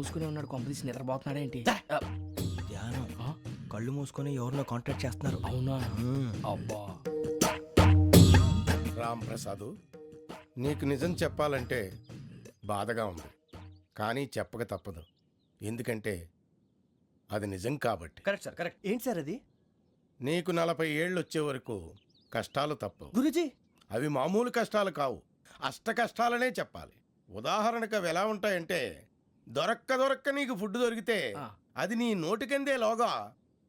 మూసుకుని ఉన్నాడు, కొంపదీసి నిద్రపోతున్నాడేంటి? ధ్యానం. కళ్ళు మూసుకొని ఎవరినో కాంటాక్ట్ చేస్తున్నారు. అవునా? అబ్బా. రామ్ ప్రసాద్, నీకు నిజం చెప్పాలంటే బాధగా ఉంది, కానీ చెప్పక తప్పదు. ఎందుకంటే అది నిజం కాబట్టి. Correct sir, correct. ఏంటి సార్ అది? నీకు 40 ఏళ్ళు వచ్చే వరకు కష్టాలు తప్పవు. గురూజీ, అవి మామూలు కష్టాలు కావు, అష్ట కష్టాలనే చెప్పాలి. ఉదాహరణకు అవి ఎలా ఉంటాయంటే, దొరక్క నీకు ఫుడ్ దొరికితే అది నీ నోటికందే లోగా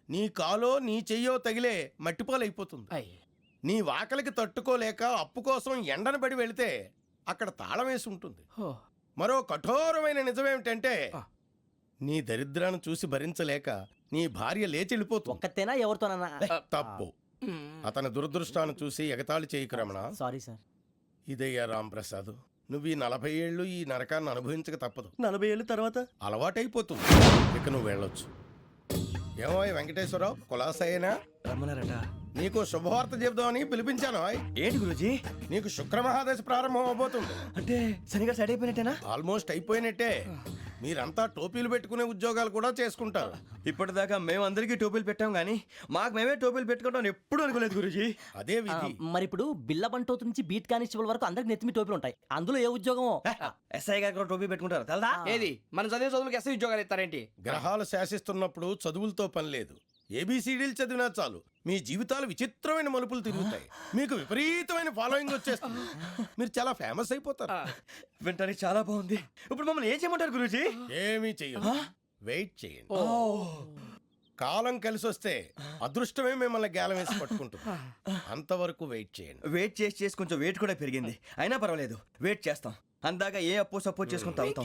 నీ కాలో నీ చెయ్యో తగిలే మట్టిపాలైపోతుంది. నీ వాకలికి తట్టుకోలేక అప్పు కోసం ఎండను పడి వెళితే అక్కడ తాళం వేసి ఉంటుంది. మరో కఠోరమైన నిజమేమిటంటే, నీ దరిద్రాన్ని చూసి భరించలేక నీ భార్య లేచి వెళ్ళిపోతుంది. ఒక్కతేనా ఎవరితోనన్నా? తప్పు. అతని దురదృష్టాన్ని చూసి ఎగతాళి చేయకు రమణ. Sorry sir. ఇదయ్యా రాంప్రసాద్, నువ్వు ఈ 40 ఏళ్ళు ఈ నరకాన్ని అనుభవించక తప్పదు. 40 ఏళ్ళ తర్వాత అలవాటైపోతుంది. ఇక నువ్వు వెళ్ళొచ్చు. ఏమో వెంకటేశ్వరరావు, కులాసైనా రమ్మన్నారట. నీకు శుభవార్త చెబుదామని పిలిపించాను. ఏంటి గురూజీ? నీకు శుక్రమహాదశ ప్రారంభం అవబోతుంది. అంటే శనిగా సెట్ అయిపోయినట్టేనా? ఆల్మోస్ట్ అయిపోయినట్టే. మీరంతా టోపీలు పెట్టుకునే ఉద్యోగాలు కూడా చేసుకుంటారు. ఇప్పటిదాకా మేమందరికీ టోపీలు పెట్టాం గానీ మాకు మేమే టోపీలు పెట్టుకుంటాం ఎప్పుడు అనుకోలేదు గురూజీ. అదే విధి. మరి ఇప్పుడు బిల్ల బంటోతు నుంచి బీట్ కానిస్టేబుల్ వరకు అందరికి నెత్తిమి టోపీలు ఉంటాయి. అందులో ఏ ఉద్యోగం? ఎస్ఐ గారు కూడా టోపీ పెట్టుకుంటారు తెలదా? ఏది మన చదివే చదువులకు ఎస్ఐ ఉద్యోగాలు ఇస్తారేంటి? గ్రహాలు శాసిస్తున్నప్పుడు చదువులతో పని లేదు. ఏబిసిడీలు చదివినా చాలు మీ జీవితాలు విచిత్రమైన మలుపులు తిరుగుతాయి. మీకు విపరీతమైన ఫాలోయింగ్ వచ్చేస్తుంది. మీరు చాలా ఫేమస్ అయిపోతారు. వింటానికి చాలా బాగుంది. ఇప్పుడు మమ్మల్ని ఏం చేయమంటారు గురూజీ? ఏమీ చెయ్యదు, వెయిట్ చేయండి. కాలం కలిసి వస్తే అదృష్టమే మిమ్మల్ని గేలం వేసి పట్టుకుంటుంది. అంతవరకు వెయిట్ చేయండి. వెయిట్ చేసి కొంచెం వెయిట్ కూడా పెరిగింది. అయినా పర్వాలేదు, వెయిట్ చేస్తాం. అందాక ఏ అప్పు సపోర్ట్ చేసుకుని తాగుతాం,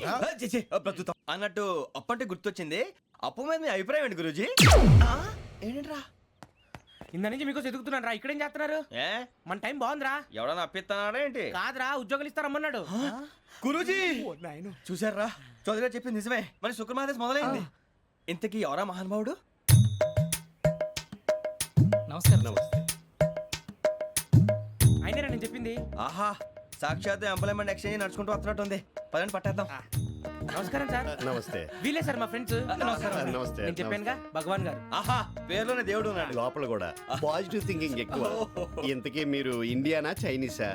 బ్రతుకుతాం అన్నట్టు. అప్పు అంటే గుర్తొచ్చింది. అప్పు మీద మీ అభిప్రాయం ఏంటి గురూజీ? ఏంటరా ఇంత నుంచి మీకు ఎదుగుతున్నాను రా. ఇక్కడేం చేస్తున్నారు? మన టైం బాగుందిరా. ఎవడన్నా అప్పిస్తున్నాడా ఏంటి? కాదురా, ఉద్యోగాలు ఇస్తారమ్మన్నాడు గురూజీ. చూసారా, చౌదరి గారు చెప్పింది నిజమే. మరి శుక్రమహాదేశ్ మొదలైంది. ఇంతకీ ఎవరా మహానుభావుడు? నమస్కారం. అయినా నేను చెప్పింది. ఆహా, సాక్షాత్ ఎంప్లాయ్మెంట్ ఎక్స్చేంజ్ నడుచుకుంటూ వస్తున్నట్టు ఉంది. పదండి పట్టేద్దాం. నమస్కారం సార్. నమస్తే. వీలే సార్ మా ఫ్రెండ్స్. నమస్తే. నేను చెప్పానుగా, భగవాన్ గారు. ఆహా, పేర్లోనే దేవుడు ఉన్నాడు. లోపల కూడా పాజిటివ్ థింకింగ్ ఎక్కువ. ఇంతకీ మీరు ఇండియానా చైనీసా?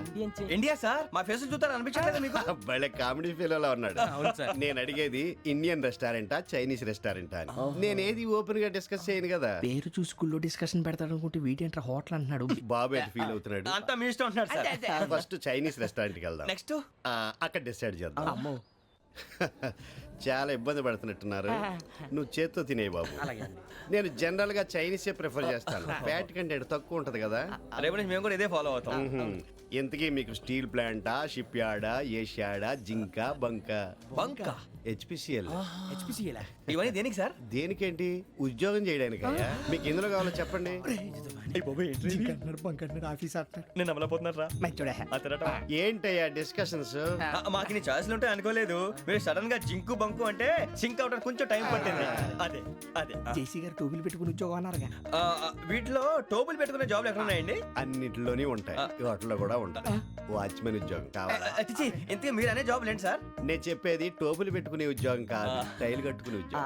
India sir. మా ఫేస్ చూస్తారు అనిపించలేదు మీకు? భలే కామెడీ ఫీల్ అలా ఉన్నాడు. అవును సార్. నేను అడిగేది ఇండియన్ రెస్టారెంటా చైనీస్ రెస్టారెంటా అని. నేనేది ఓపెన్ గా డిస్కస్ చేయను కదా. పేరు చూసి స్కూల్లో డిస్కషన్ పెడతాడు అనుకుంటే వీటేంట్రా హోటల్ అంటున్నాడు. బాబు ఎట్ ఫీల్ అవుతున్నాడు. అంతా మీ ఇష్టం ఉంటున్నాడు సార్. ఫస్ట్ చైనీస్ రెస్టారెంట్ కి వెళ్దాం. నెక్స్ట్ అక్కడ డిసైడ్ చేద్దాం. అమ్మో, చాలా ఇబ్బంది పడుతున్నట్టున్నారు. నువ్వు చేత్తో తినే బాబు. నేను జనరల్ గా చైనీసే ప్రిఫర్ చేస్తాను. ఫ్యాట్ కంటెంట్ తక్కువ ఉంటది కదా. రేపు నుంచి మేము కూడా ఇదే ఫాలో అవుతాం. ఇంతకీ మీకు స్టీల్ ప్లాంటా, షిప్ యార్డా, ఏషియాడా, జింక, బంకా? బంకా, హెచ్పిసిఎల్. ఇవన్నీ దేనికి సార్? దేనికేంటి? ఉద్యోగం చేయడానికి. మీకు ఎందులో కావాలో చెప్పండి. నేను అమలపోతున్నారా? ఏంటయ్యా డిస్కషన్స్? మాకు నీ ఛాయిస్లు ఉంటాయి అనుకోలేదు. మీరు సడన్ గా జింకు బంకు అంటే సింక్ అవడానికి కొంచెం టైం పట్టింది. అదే అదే జేసీ గారు టోపీలు పెట్టుకుని ఉద్యోగం అన్నారుగా. వీటిలో టోపులు పెట్టుకునే జాబ్లు ఎక్కడ ఉన్నాయండి? అన్నిటిలోనే ఉంటాయి, వాటిలో కూడా ఉంటాయి. వాచ్మెన్ ఉద్యోగం కావాలా? ఇంతకీ మీరు అనే జాబ్ ఏంటి సార్? నేను చెప్పేది టోపులు పెట్టుకునే ఉద్యోగం కాదు, టైల్ కట్టుకునే ఉద్యోగం.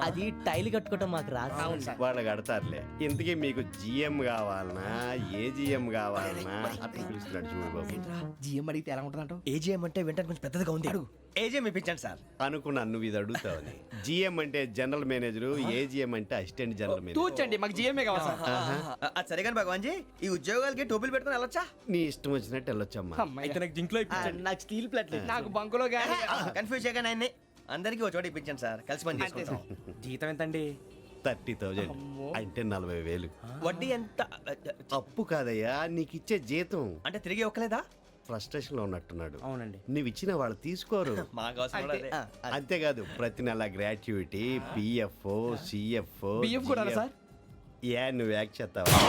అది టైల్ కట్టుకోవటం మాకు రాదు. వాళ్ళు కడతారులే. ఇంతకీ మీకు జిఎం కావాలనా, ఏ జిఎం కావాలనా? అట్లా పిలుస్తున్నాడు చూడు బాబు. జిఎం అడిగితే ఎలా ఉంటుందంట? ఏజీఎం అంటే వింటానికి కొంచెం పెద్దదిగా ఉంది. ఏజీఎం ఇప్పించండి సార్. అనుకున్నాను నువ్వు ఇది అడుగుతావని. జిఎం అంటే జనరల్ మేనేజర్, ఏజిఎం అంటే అసిస్టెంట్ జనరల్ మేనేజర్. తూచండి, మాకు జిఎంఏ కావాలి సార్. అది సరే కానీ భగవాన్ జీ, ఈ ఉద్యోగాలకి టోపులు పెట్టుకుని వెళ్ళొచ్చా? నీ ఇష్టం వచ్చినట్టు వెళ్ళొచ్చమ్మా. నాకు స్టీల్ ప్లేట్, నాకు బంకులో గానీ. కన్ఫ్యూజ్ చేయగానే ఆయన్ని అందరికీ ఒక చోట ఇప్పించండి సార్, కలిసి పని చేసుకుంటాం. జీతం ఎంతండి? 30,000 అంటే 40,000. వడ్డీ ఎంత? అప్పు కాదయ్యా, నీకు ఇచ్చే జీతం. అంటే తిరిగి ఒక్కలేదా? ఫ్రస్ట్రేషన్ లో ఉన్నట్టున్నాడు. అవునండి. నువ్వు ఇచ్చిన వాళ్ళు తీసుకోరు. మాకు అవసరం కూడా అదే. అంతేకాదు ప్రతి నెల గ్రాట్యుటీ, పిఎఫ్, సిఎఫ్. బియ్యం కూడా సార్? ఏ నువ్వు యాక్ట్ చేస్తావా?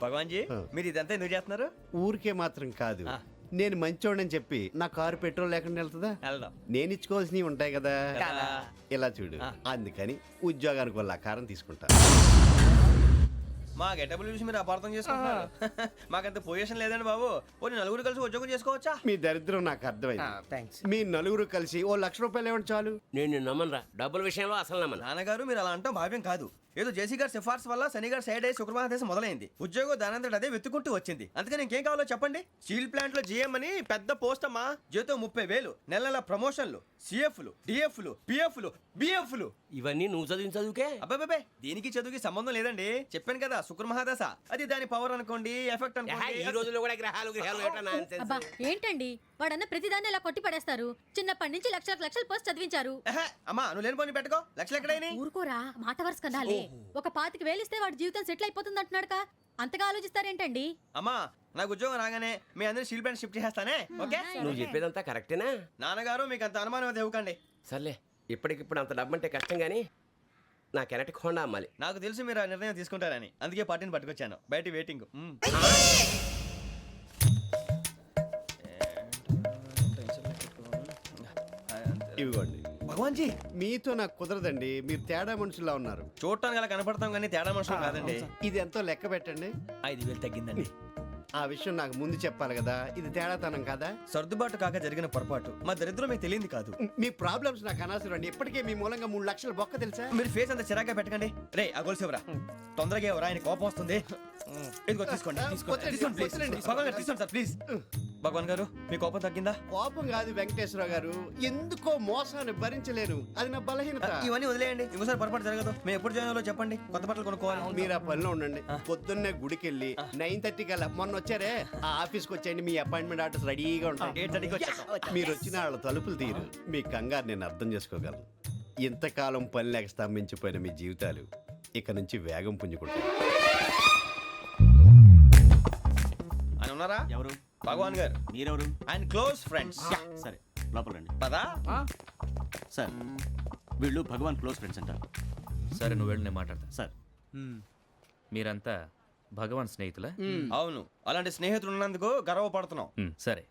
భగవాన్ జీ, మీరు ఇదంతా ఎందుకు చేస్తున్నారు? ఊరికే మాత్రం కాదు, నేను మంచోడని చెప్పి నా కారు పెట్రోల్ లేకుండా వెళ్తుందా? వెళ్దాం. నేను ఇచ్చుకోవాల్సినవి ఉంటాయి కదా. ఇలా చూడు, అందుకని ఉద్యోగానికి వాళ్ళ ఆకారం తీసుకుంటా. మా గెటబుల్ చూసి మీరు అపార్థం చేసుకుంటున్నారు. మాకంత పొజిషన్ లేదండి బాబు. పోనీ నలుగురు కలిసి ఉద్యోగం చేసుకోవచ్చా? మీ దరిద్రం నాకు అర్థమైంది. థ్యాంక్స్. మీ నలుగురు కలిసి ఓ ₹1,00,000 ఇవ్వండి చాలు. నేను నమ్మనరా, డబ్బుల విషయంలో అసలు నమ్మను. నాన్నగారు మీరు అలా అంటాం భావ్యం కాదు. ఏదో జేసీ గారి సిఫార్సు వల్ల శని గారు సైడ్ అయ్యి శుక్రవారం దేశం మొదలైంది. ఉద్యోగం దానంతటి అదే వెతుకుంటూ వచ్చింది. అందుకని ఇంకేం కావాలో చెప్పండి. స్టీల్ ప్లాంట్ లో జీఎం అని పెద్ద పోస్ట్ అమ్మా. జీతం 30,000, నెల నెల ప్రమోషన్లు, సిఎఫ్లు, డిఎఫ్లు, పిఎఫ్లు, బిఎఫ్లు. ఇవన్నీ నువ్వు చదివిన చదువుకే. అబ్బాబే దీనికి చదువుకి సంబంధం లేదండి. చెప్పాను కదా శుక్ర మహాదశ. అది దాని పవర్ అనుకోండి, ఎఫెక్ట్ ఈ అనుకోండి. రోజుల్లో కూడా గ్రహాలు ఏటా nonsense. అబ్బా ఏంటండి వాడన్న ప్రతిదాన్ని ఇలా కొట్టి పడేస్తారు. చిన్నప్పటి నుంచి లక్షలు పోస్ట్ చదివించారు. ఎహె, అమ్మా నువ్వు లేని పోనీ పెట్టుకో. లక్షలు ఎక్కడైనా ఊరుకోరా, మాట వరుస కదాలే. ఒక 25,000 ఇస్తే వాడి జీవితం సెటిల్ అయిపోతుంది అంటున్నాడుక. అంతగా ఆలోచిస్తారేంటండి? అమ్మా నాకు ఉద్యోగం రాగానే మీ అందరూ స్టీల్ ప్లాంట్ షిఫ్ట్ చేస్తానే. ఓకే నువ్వు చెప్పేదంతా కరెక్టేనా? నాన్నగారు మీకు అంత అనుమానం అయితే ఇవ్వకండి. సర్లే, ఇప్పటికిప్పుడు అంత డబ్బు అంటే కష్టం కానీ నా కెనటిక్ హోండా అమ్మాలి. నాకు తెలుసు మీరు ఆ నిర్ణయం తీసుకుంటారని, అందుకే పార్టీని పట్టుకొచ్చాను. బయట వెయిటింగ్. ఇవ్వండి. భగవాన్ జీ మీతో నాకు కుదరదండి, మీరు తేడా మనుషుల్లా ఉన్నారు. చూడటానికి అలా కనపడతాం కానీ తేడా మనుషులు కాదండి. ఇది ఎంతో లెక్క పెట్టండి. 5,000 తగ్గిందండి. ఆ విషయం నాకు ముందు చెప్పాలి కదా, ఇది తేడాతనం కదా. సర్దుబాటు కాక జరిగిన పొరపాటు. మా దరిద్రం మీకు తెలియంది కాదు. మీ ప్రాబ్లమ్స్ నాకు అనవసరం అండి. ఇప్పటికే మీ మూలంగా 3 లక్షల బొక్క తెలుసా. మీరు ఫేస్ అంత చిరాగ్గా పెట్టకండి. రే ఆ గొలుసేవరా, తొందరగా ఎవరా, ఆయన కోపం వస్తుంది. ఇదిగో తీసుకోండి. తీసుకోండి ప్లీజ్. భగవాన్ గారు తీసుకోండి సార్ ప్లీజ్. భగవాన్ గారు మీ కోపం తగ్గిందా? కోపం కాదు వెంకటేశ్వర గారు, ఎందుకో మోసాన్ని భరించలేను, అది నా బలహీనత. ఇవన్నీ వదిలేయండి. ఇంకోసారి పొరపాటు జరగదు. మేము ఎప్పుడు జాయిన్ అవ్వాలో చెప్పండి, కొత్త బట్టలు కొనుక్కోవాలి. మీరు ఆ పనిలో ఉండండి. పొద్దున్నే గుడికి వెళ్ళి 9:30 కల్లా, మొన్న వచ్చారే ఆ ఆఫీస్కి వచ్చేయండి. మీ అపాయింట్మెంట్ ఆర్డర్స్ రెడీగా ఉంటాయి. 8:30కి వచ్చేస్తాం. మీరు వచ్చిన వాళ్ళ తలుపులు తీరు. మీ కంగారు నేను అర్థం చేసుకోగలను. ఇంతకాలం పని లేక స్తంభించిపోయిన మీ జీవితాలు ఇక నుంచి వేగం పుంజుకుంటాయి. ఆయన ఉన్నారా? ఎవరు? భగవాన్ గారు. మీరెవరు? ఆయన క్లోజ్ ఫ్రెండ్స్. సరే లోపల రండి. పదా సార్ వీళ్ళు భగవాన్ క్లోజ్ ఫ్రెండ్స్ అంటారు. సరే నువ్వు వెళ్ళి నేను మాట్లాడతా. సార్ మీరంతా భగవాన్ స్నేహితులా? అవును, అలాంటి స్నేహితులు ఉన్నందుకు గర్వపడుతున్నాం. సరే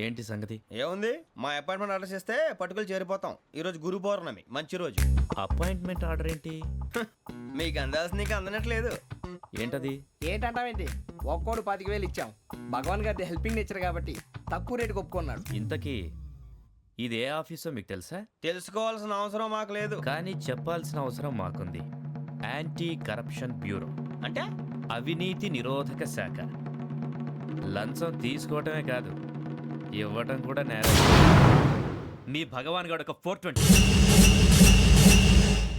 ఏంటి సంగతి? ఏముంది, మా అపాయింట్మెంట్ ఆర్డర్ చేస్తే పట్టుకులు చేరిపోతాం. ఈ రోజు గురు పౌర్ణమి, మంచి రోజు. అపాయింట్మెంట్ ఆర్డర్ ఏంటి? మీకు అందాల్సిన నీకు అందనట్లేదు. ఏంటది? ఏంటంటావేంటి? ఒక్కోడు 25,000 ఇచ్చాం. భగవాన్ గారి హెల్పింగ్ నేచర్ కాబట్టి తక్కువ రేటుకి ఒప్పుకున్నాడు. ఇంతకీ ఇది ఏ ఆఫీసో మీకు తెలుసా? తెలుసుకోవాల్సిన అవసరం మాకు లేదు. కానీ చెప్పాల్సిన అవసరం మాకుంది. యాంటీ కరప్షన్ బ్యూరో, అంటే అవినీతి నిరోధక శాఖ. లంచం తీసుకోవటమే కాదు, ఇవ్వటం కూడా నేరం. మీ భగవాన్ గారు ఒక 420.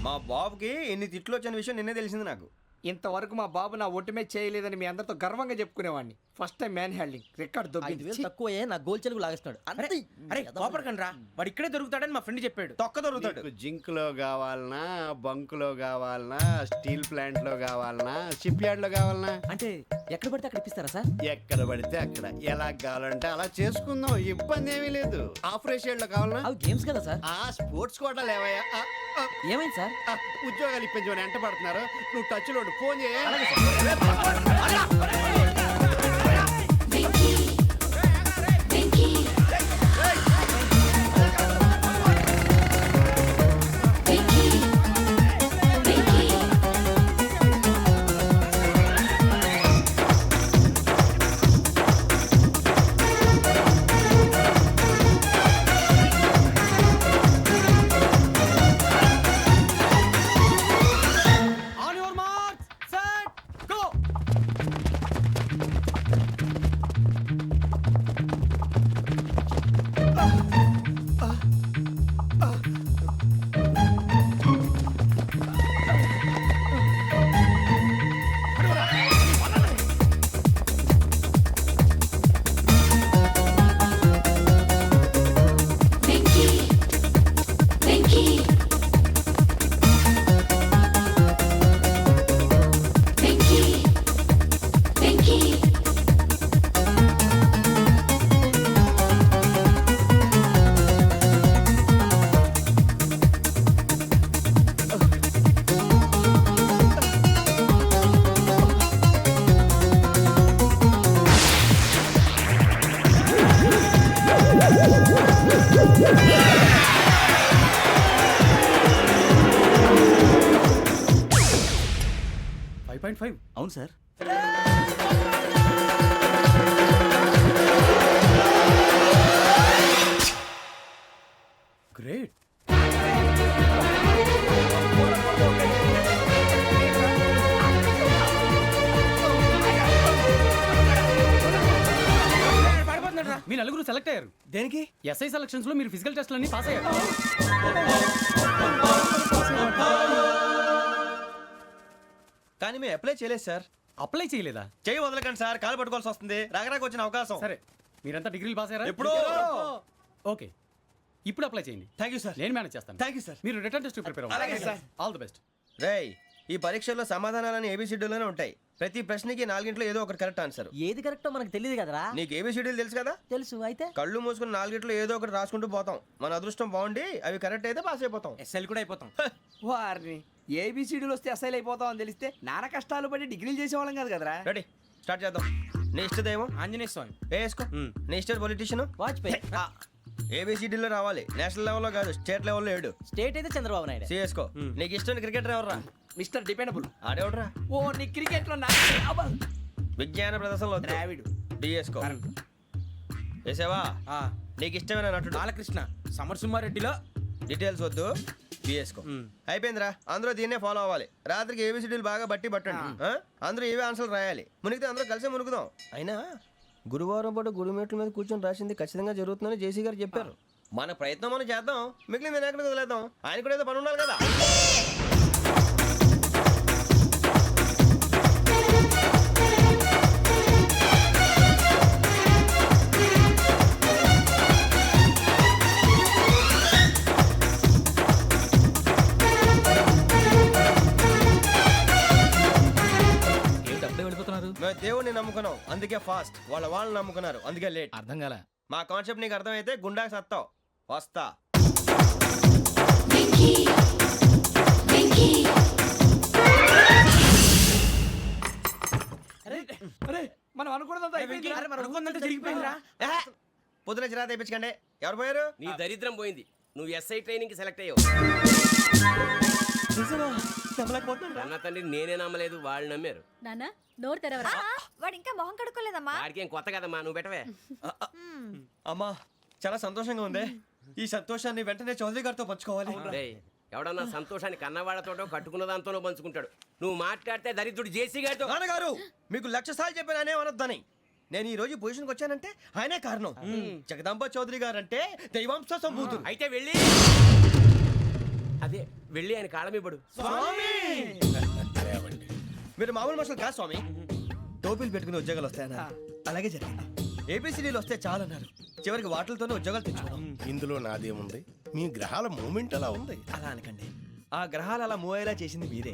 మా బాబుకి ఎన్ని తిట్లు వచ్చిన విషయం నిన్నే తెలిసింది నాకు. ఇంతవరకు మా బాబు నా ఒట్టుమే చేయలేదని మీ అందరితో గర్వంగా చెప్పుకునేవాడిని. First time man handing record 5,000 తక్కువ నా గోల్ చెలుగు లాగేస్తున్నాడు. అరే కోపడకండి రా, వాడు ఇక్కడే దొరుకుతాడని మా ఫ్రెండ్ చెప్పాడు. తొక్క దొరుకుతాడు. మీకు జింక్ లో కావాలనా, బంక్ లో కావాలనా, స్టీల్ ప్లాంట్ లో కావాలనా, షిప్ యార్డ్ లో కావాలనా? అంటే ఎక్కడ పడితే అక్కడ ఇప్పిస్తారా సార్? ఎక్కడ పడితే అక్కడ, ఎలా కావాలంటే అలా చేసుకుందాం, ఇబ్బంది ఏమీ లేదు. ఆపరేషన్ లో కావాలనా? అవి గేమ్స్ కదా సార్. ఆ స్పోర్ట్స్ కోటా లేవయ్యా. ఏమైంది సార్? ఉద్యోగాలు ఇప్పించమని ఎంట పడుతున్నారు. నువ్వు టచ్ లో ఫోన్ చేయ. On your marks set go. 1.5 అవును సార్. గ్రేట్. మీ నలుగురు సెలెక్ట్ అయ్యారు. దేనికి? ఎస్ఐ సెలక్షన్స్ లో మీరు ఫిజికల్ టెస్ట్ అన్ని పాస్ అయ్యారు. కానీ మేము అప్లై చేయలేదు సార్. అప్లై చేయలేదా? చేయి వదలకండి సార్, కాలు పట్టుకోవాల్సి వస్తుంది. రాగరాకు వచ్చిన అవకాశం. సరే, మీరంతా డిగ్రీలు పాస్ అయ్యారా? ఎప్పుడో. ఓకే, ఇప్పుడు అప్లై చేయండి. Thank you sir. నేను మేనేజ్ చేస్తాను. Thank you sir. మీరు రిటర్న్ టెస్ట్ ప్రిపేర్ అలాగే సార్. All the best. రేయ్, ఈ పరీక్షల్లో సమాధానాలని ఏబిసిడ్యూల్లోనే ఉంటాయి. ప్రతి ప్రశ్నకి 4 ఏదో ఒకటి కరెక్ట్ ఆన్సర్. ఏది కరెక్టో మనకు తెలియదు కదరా. నీకు ఏబిసిడ్యూల్ తెలుసు కదా? తెలుసు. అయితే కళ్ళు మూసుకుని 4 ఏదో ఒకటి రాసుకుంటూ పోతాం. మన అదృష్టం బాగుండి అవి కరెక్ట్ అయితే పాస్ అయిపోతాం. ఎస్ఎల్ కూడా అయిపోతాం. వారిని ఏబిసిడీలు వస్తే ఎస్ఐలు అయిపోతాం అని తెలిస్తే నాన్న కష్టాలు పడి డిగ్రీలు చేసేవాళ్ళం కాదు కదరా. రెడీ, స్టార్ట్ చేద్దాం. నీ ఇష్టదేమో ఆంజనేయ స్వామి. వేసుకో. నీ ఇష్ట పొలిటీషియన్ వాజ్పేయి. ఏబిసిడీలో రావాలి. నేషనల్ లెవెల్లో కాదు, స్టేట్ లెవెల్లో 7. స్టేట్ అయితే చంద్రబాబు నాయుడు. సిఎస్కో. నీకు ఇష్టం క్రికెటర్ ఎవర్రా? Mister dependable. ఆడేవడరా? ఓ నీ క్రికెట్ లో విజ్ఞాన ప్రదర్శనలో ద్రావిడు. డిఎస్కో. వేసావా? నీకు ఇష్టమైన నటుడు? బాలకృష్ణ. సమర్ సుమారెడ్డిలో డీటెయిల్స్ వద్దు, బిఎస్కో. అయిపోయిందిరా. అందరూ దీన్నే ఫాలో అవ్వాలి. రాత్రికి ఏబిసిడీలు బాగా బట్టి పట్టండి. అందరూ ఏవే ఆన్సర్లు రాయాలి. మునిగితే అందరూ కలిసి మునుగుదాం. అయినా గురువారం పాటు గురుమేట్ల మీద కూర్చొని రాసింది ఖచ్చితంగా జరుగుతుందని జేసీ గారు చెప్పారు. మన ప్రయత్నం మనం చేద్దాం, మిగిలింది నేను ఎక్కడికి వదిలేద్దాం. ఆయన కూడా ఏదో పని ఉండాలి కదా. మేము దేవుడిని నమ్ముకున్నాం, అందుకే ఫాస్ట్. వాళ్ళు నమ్ముకున్నారు, అందుకే లేట్. అర్థం కాల. మా కాన్సెప్ట్ నీకు అర్థమైతే గుండాకి సత్తావు. వస్తా. మనం అనుకున్నదంతా జరిగిపోయిందిరా. పొద్దున చిరా తెప్పించకండి. ఎవరు పోయారు? నీ దరిద్రం పోయింది. నువ్వు ఎస్ఐ ట్రైనింగ్ కి సెలెక్ట్ అయ్యావు. అన్న తండ్రి నేనే నమ్మలేదు, వాళ్ళు నమ్మారు. నాన్న నోరు తెరవరా. వాడు ఇంకా మొహం కడుక్కోలేదమ్మా. వాడికి ఏం కొత్త కదమ్మా, నువ్వు పెట్టవే. అమ్మా, చాలా సంతోషంగా ఉంది. ఈ సంతోషాన్ని వెంటనే చౌదరి గారితో పంచుకోవాలి. డేయ్, ఎవడన్నా సంతోషాన్ని కన్నవాళ్లతోటో కట్టుకున్న దాంతోనో పంచుకుంటాడు. నువ్వు మాట్లాడితే దరిద్రుడు జేసీ గారితో. నాన్నగారు, మీకు 1,00,000 సార్లు చెప్పాను అనే అనొద్దని. నేను ఈ రోజు పొజిషన్కి వచ్చానంటే ఆయనే కారణం. జగదాంబ చౌదరి గారు అంటే దైవాంశ సంభూతుడు. అయితే వెళ్ళి అదే వెళ్ళి ఆయన కాళ్ళమివ్వడు. మీరు మామూలు మనుషులు కాదు స్వామి. టోపీలు పెట్టుకుని ఉద్యోగాలు వస్తాయన్నారు, అలాగే జరిగింది. ఏబిసిడీలు వస్తే చాలన్నారు, చివరికి వాటిలతోనే ఉద్యోగాలు తెచ్చుకున్నాం. ఇందులో నాదేముంది? మీ గ్రహాల మూమెంట్ అలా ఉంది. అలా అనకండి, ఆ గ్రహాలు అలా మూవ్ అయ్యేలా చేసింది మీరే.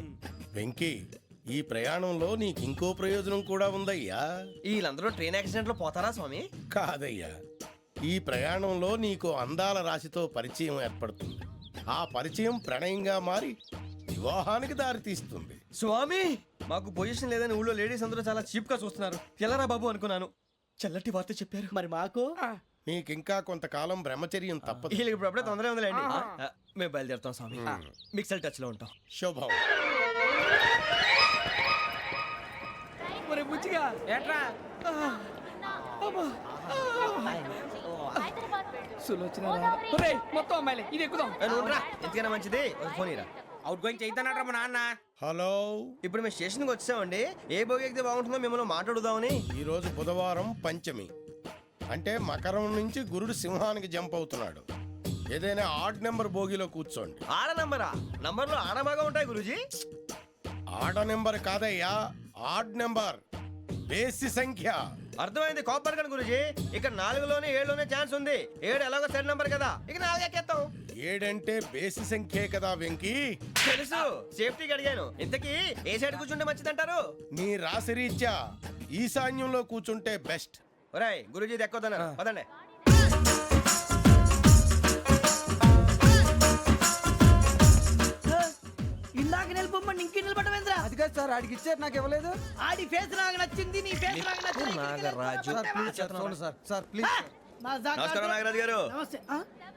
వెంకీ, ఈ ప్రయాణంలో నీకు ఇంకో ప్రయోజనం కూడా ఉందయ్యా. వీళ్ళందరూ ట్రైన్ యాక్సిడెంట్ లో పోతారా స్వామి? కాదయ్యా, ఈ ప్రయాణంలో నీకు అందాల రాశితో పరిచయం ఏర్పడుతుంది. ఆ పరిచయం ప్రణయంగా మారి వివాహానికి దారితీస్తుంది. స్వామి, మాకు పొజిషన్ లేదని ఊళ్ళో లేడీస్ అందరూ చాలా చీప్ గా చూస్తున్నారు. ఎలారా బాబు అనుకున్నాను. చల్లటి వార్త చెప్పారు. మరి మాకు నీకింకా కొంతకాలం బ్రహ్మచర్యం తప్పదు. వీళ్ళకి ఇప్పుడు అప్పుడే తొందరగా ఉందిలేండి. మేము బయలుదేరుతాం స్వామి. మిక్సెల్ టచ్ లో ఉంటాం. శుభం. మొత్తం అమ్మాయిలే, ఇది ఎక్కుదాం. ఎందుకైనా మంచిది ఒక ఫోన్ ఇరా. అవుట్ గోయింగ్ చేద్దానట్రా మా నాన్న. హలో, ఇప్పుడు మేము స్టేషన్కి వచ్చామండి. ఏ బోగి ఎక్కితే బాగుంటుందో మిమ్మల్ని మాట్లాడుదామని. ఈరోజు బుధవారం పంచమి, అంటే మకరం నుంచి గురుడు సింహానికి జంప్ అవుతున్నాడు. ఏదైనా ఆడ్ నెంబర్ బోగిలో కూర్చోండి. ఆడ నంబరా? నంబర్లో ఆడ బాగా ఉంటాయి గురూజీ. ఆడ నెంబర్ కాదయ్యా, ఆడ్ నెంబర్, బేసి సంఖ్య. అర్థమైంది, కాపర్ కానీ గురూజీ. ఇక్కడ 4లోనే 7లోనే ఛాన్స్ ఉంది. 7 ఎలాగో సెడ్ నంబర్ కదా, ఇక 4 ఎక్కేస్తాం. 7 అంటే బేసి సంఖ్యే కదా వెంకీ. తెలుసు, సేఫ్టీకి అడిగాను. ఇంతకీ ఏ సైడ్ కూర్చుంటే మంచిదంటారు? నీ రాశి రీత్యా ఈశాన్యంలో కూర్చుంటే బెస్ట్. ఒరాయ్, గురూజీ దెక్కొద్దన్నారు, పదండి. ఇందాక నిలబొమ్మని ఇంకే నిలబడమేంద్రా. అది కాదు సార్, ఆడికి ఇచ్చారు, నాకు ఇవ్వలేదు. ఆడి ఫేస్ నాకు నచ్చింది, నీ ఫేస్ నాకు నచ్చింది. Nagaraju, sir please. నమస్కారం నాగరాజు గారు. నమస్తే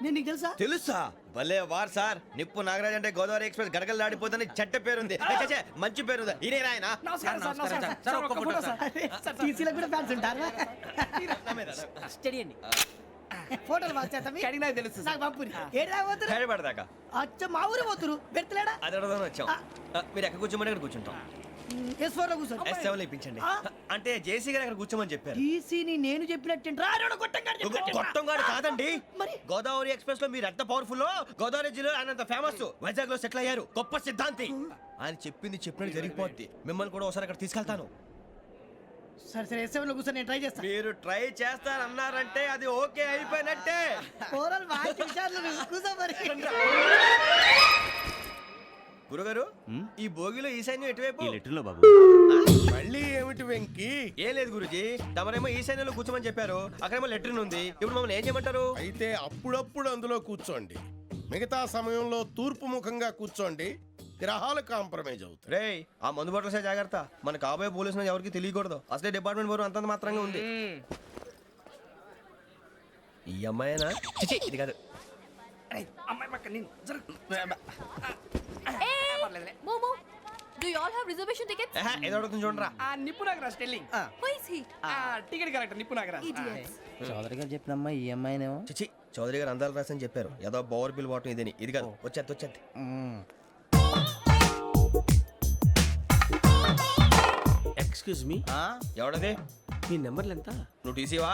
నేను నీకు తెలుసా? తెలుసా? భలే వార్ సార్. నిప్పు నాగరాజ్ అంటే గోదావరి ఎక్స్ప్రెస్ గడగలు దాడిపోతుంది చెట్ట పేరుంది. ఛే, మంచి పేరు. ఈయన ఆయన నమస్కారం సార్, నమస్కారం సార్. ఒక్క ఫోటో సార్. సార్ టీసీలో కూడా ఫ్యాన్స్ ఉంటారా? స్టడీ అండి. ఫోటోలు కడిగి నాకు తెలుసు నాకు పంపుని ఏడా పోతురు? హైదరాబాద్ అచ్చ మా ఊరు పోతురు పెడతలేడా? అది అడగదామని వచ్చాం. మీరు ఎక్కడ కూర్చోమని అక్కడ కూర్చుంటాం. S4 లో కూర్చో. S7 ఇప్పించండి. అంటే జేసీ గారు అక్కడ కూర్చోమని చెప్పారు. టీసీని నేను చెప్పినట్టు గొట్టంగాడు కాదండి. మరి గోదావరి ఎక్స్ప్రెస్ లో మీరు ఎంత పవర్ఫుల్, గోదావరి జిల్లా ఆయన ఫేమస్, వైజాగ్ లో సెటిల్ అయ్యారు, గొప్ప సిద్ధాంతి. ఆయన చెప్పింది చెప్పినట్టు జరిగిపోద్ది. మిమ్మల్ని కూడా ఒకసారి అక్కడ తీసుకెళ్తాను. సరే సరే S7 లో కూర్చో, నేను ట్రై చేస్తాను. మీరు ట్రై చేస్తారన్నారంటే అది ఓకే అయిపోయినట్టే. ఓరల్ వాయిస్ విషయాలు కూర్చో మరి. గురుగారు, ఈ భోగిలో ఈశాన్యం ఎటువైపు? ఈ లెటర్లో బాబు. మళ్ళీ ఏమిటి వెంకీ? ఏం లేదు గురుజీ, తమరేమో ఈశాన్యంలో కూర్చోమని చెప్పారు, అక్కడేమో లెటర్ ఉంది. ఇప్పుడు మమ్మల్ని ఏం చేయమంటారు? అయితే అప్పుడప్పుడు అందులో కూర్చోండి, మిగతా సమయంలో తూర్పు ముఖంగా కూర్చోండి. గ్రహాలు కాంప్రమైజ్ అవుతాయి. రే, ఆ మందు బాటలసే జాగ్రత్త. మన కాబోయే పోలీసులు ఎవరికి తెలియకూడదు. అసలే డిపార్ట్మెంట్ బోరు అంతంత మాత్రంగా ఉంది. ఈ అమ్మాయినా? చిచి, ఇది కాదు. అమ్మాయి పక్క నేను మోమో do you all have reservation tickets? ఏదో అడుగుతుంది చూడరా. Nippu Nagaraj telling. Who is he? Ticket correct Nippu Nagaraj. Idiots. Chowdary గారు చెప్పినమ్మా ఈ అమ్మాయినేమో. చిచి, చౌదరి గారు అందాలు రాసని చెప్పారు. ఏదో బోర్ బిల్ వాటం ఇదని. ఇది కాదు. వచ్చేది. Excuse me, ఎవడది? మీ నెంబర్లు ఎంత? నువ్వు టీసీవా?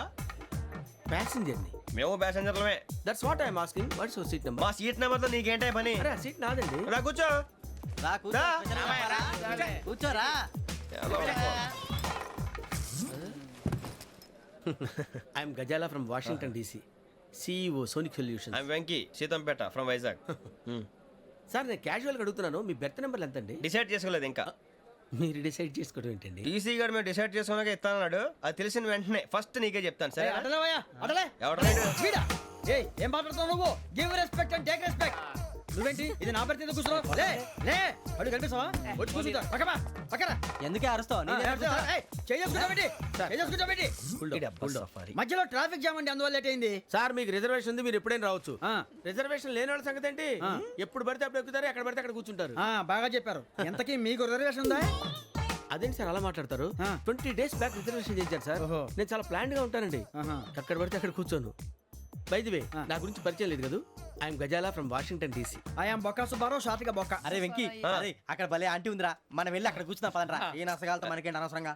ప్యాసింజర్ ని. మేము ప్యాసెంజర్లమే. That's what I'm asking. What's your seat number? మా సీట్ నెంబర్తో నీకేంటే పని? అరే ఆ సీట్ నాదండి. రా కూర్చో. రా. కూర్చోరా. I'm Ghazala from Washington DC, CEO Sonic solution. I'm Venky, Seethampeta from Vizag. Sir నేను క్యాజువల్గా అడుగుతున్నాను, మీ బెర్త్ నెంబర్లు ఎంత అండి? డిసైడ్ చేసుకోలేదు ఇంకా. మీరు డిసైడ్ చేసుకోవడం ఏంటండి? టీసీ గారు మేము డిసైడ్ చేసుకున్నాక ఇస్తానన్నాడు. అది తెలిసిన వెంటనే ఫస్ట్ నీకే చెప్తాను. సరే? అడలే ఎవరు? వీడా? ఏయ్ ఏం మాట్లాడుతున్నావు నువ్వు? Give respect and take respect. నువ్వేంటి ఇది నా పరిస్థితి ఎందుకు కూర్చున్నావు? లే లే అడుగు కనిపిస్తావా? వచ్చి కూర్చుంటా. పక్కన ఎందుకే అరుస్తావు? మధ్యలో ట్రాఫిక్ జామ్ అండి, అందువల్ల లేట్ అయింది. సార్ మీకు రిజర్వేషన్ ఉంది, మీరు ఎప్పుడైనా రావచ్చు. రిజర్వేషన్ లేని వాళ్ళ సంగతి ఏంటి? ఎప్పుడు పడితే అప్పుడు ఎక్కుతారు, ఎక్కడ పడితే అక్కడ కూర్చుంటారు. బాగా చెప్పారు. ఎంతకీ మీకు రిజర్వేషన్ ఉందా? అదేంటి సార్ అలా మాట్లాడతారు? 20 days బ్యాక్ రిజర్వేషన్ చేశారు సార్. నేను చాలా ప్లాన్డ్ గా ఉంటానండి. అక్కడ పడితే అక్కడ కూర్చోను. బై ది వే, నా గురించి పరిచయం లేదు కదా. I'm Ghazala from Washington DC. I'm Bokka Subbarao, షార్ట్గా బొక్క. అరే వెంకీ, అక్కడ భలే ఆంటీ ఉందిరా, మనం వెళ్ళి అక్కడ కూర్చున్నా పదంరా. ఏ నసగాలతో మనకేంటి అనవసరంగా.